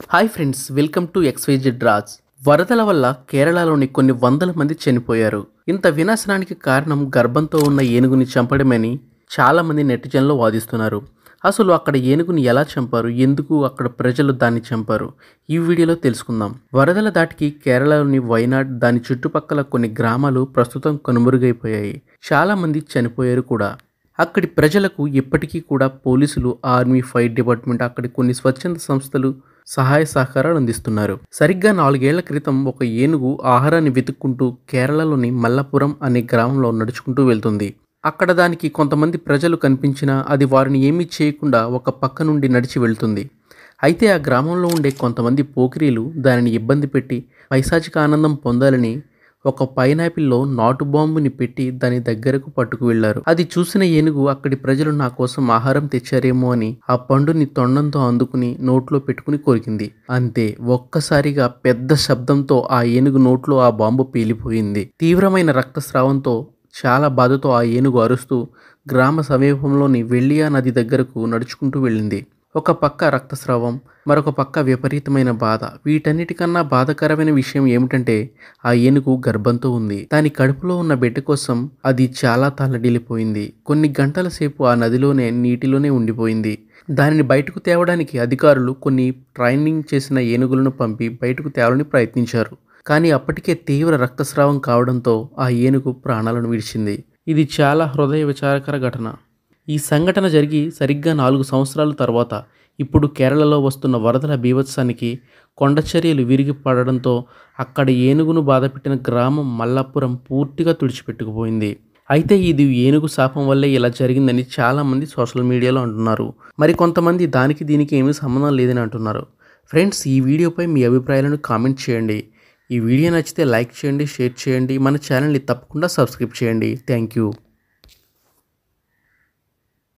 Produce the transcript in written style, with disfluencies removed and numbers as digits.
Hi friends, welcome to XYZ Raj. వరదల వల్ల కేరళలోని కొన్ని వందల మంది చనిపోయారు. ఇంత వినాశనానికి కారణం గర్భంతో ఉన్న ఏనుగుని చంపడమని చాలా మంది నెటిజన్లు వాదిస్తున్నారు. అసలు అక్కడ ఏనుగుని ఎలా చంపారు, ఎందుకు అక్కడ ప్రజలు దాన్ని చంపారు, ఈ వీడియోలో తెలుసుకుందాం. వరదల దాటికి కేరళలోని వైనాడ్ దాని చుట్టుపక్కల కొన్ని గ్రామాలు ప్రస్తుతం కనుమరుగైపోయాయి. చాలా మంది చనిపోయారు కూడా. అక్కడి ప్రజలకు ఇప్పటికీ కూడా పోలీసులు, ఆర్మీ, ఫైర్ డిపార్ట్మెంట్, అక్కడి కొన్ని స్వచ్ఛంద సంస్థలు సహాయ సహకారాలు అందిస్తున్నారు. సరిగ్గా 4 ఏళ్ల క్రితం ఒక ఏనుగు ఆహారాన్ని వెతుక్కుంటూ కేరళలోని మల్లపురం అనే గ్రామంలో నడుచుకుంటూ వెళ్తుంది. అక్కడ దానికి కొంతమంది ప్రజలు కనిపించినా అది వారిని ఏమీ చేయకుండా ఒక పక్క నుండి నడిచి వెళ్తుంది. అయితే ఆ గ్రామంలో ఉండే కొంతమంది పోకిరీలు దానిని ఇబ్బంది పెట్టి పైశాచిక ఆనందం పొందాలని ఒక పైనాపిల్లో నాటు బాంబుని పెట్టి దాని దగ్గరకు పట్టుకు వెళ్లారు. అది చూసిన ఏనుగు అక్కడి ప్రజలు నా కోసం ఆహారం తెచ్చారేమో అని ఆ పండుని తొండంతో అందుకుని నోట్లో పెట్టుకుని కొరికింది. అంతే, ఒక్కసారిగా పెద్ద శబ్దంతో ఆ ఏనుగు నోట్లో ఆ బాంబు పేలిపోయింది. తీవ్రమైన రక్తస్రావంతో చాలా బాధతో ఆ ఏనుగు అరుస్తూ గ్రామ సమీపంలోని వెళ్లియా నది దగ్గరకు నడుచుకుంటూ వెళ్ళింది. ఒక పక్క రక్తస్రావం, మరొక పక్క విపరీతమైన బాధ. వీటన్నిటికన్నా బాధాకరమైన విషయం ఏమిటంటే ఆ ఏనుగు గర్భంతో ఉంది. దాని కడుపులో ఉన్న బిడ్డ కోసం అది చాలా తల్లడిల్లిపోయింది. కొన్ని గంటల సేపు ఆ నదిలోనే, నీటిలోనే ఉండిపోయింది. దానిని బయటకు తేవడానికి అధికారులు కొన్ని ట్రైనింగ్ చేసిన ఏనుగులను పంపి బయటకు తేవాలని ప్రయత్నించారు. కానీ అప్పటికే తీవ్ర రక్తస్రావం కావడంతో ఆ ఏనుగు ప్రాణాలను విడిచింది. ఇది చాలా హృదయ విచారకర ఘటన. ఈ సంఘటన జరిగి సరిగ్గా 4 సంవత్సరాల తర్వాత ఇప్పుడు కేరళలో వస్తున్న వరదల బీభత్సానికి కొండచర్యలు విరిగి పడడంతో అక్కడ ఏనుగును బాధపెట్టిన గ్రామం మల్లపురం పూర్తిగా తుడిచిపెట్టుకుపోయింది. అయితే ఇది ఏనుగు శాపం వల్లే ఇలా జరిగిందని చాలామంది సోషల్ మీడియాలో అంటున్నారు. మరి కొంతమంది దానికి దీనికి ఏమీ సంబంధం లేదని అంటున్నారు. ఫ్రెండ్స్, ఈ వీడియోపై మీ అభిప్రాయాలను కామెంట్ చేయండి. ఈ వీడియో నచ్చితే లైక్ చేయండి, షేర్ చేయండి. మన ఛానల్ని తప్పకుండా సబ్స్క్రైబ్ చేయండి. Thank you.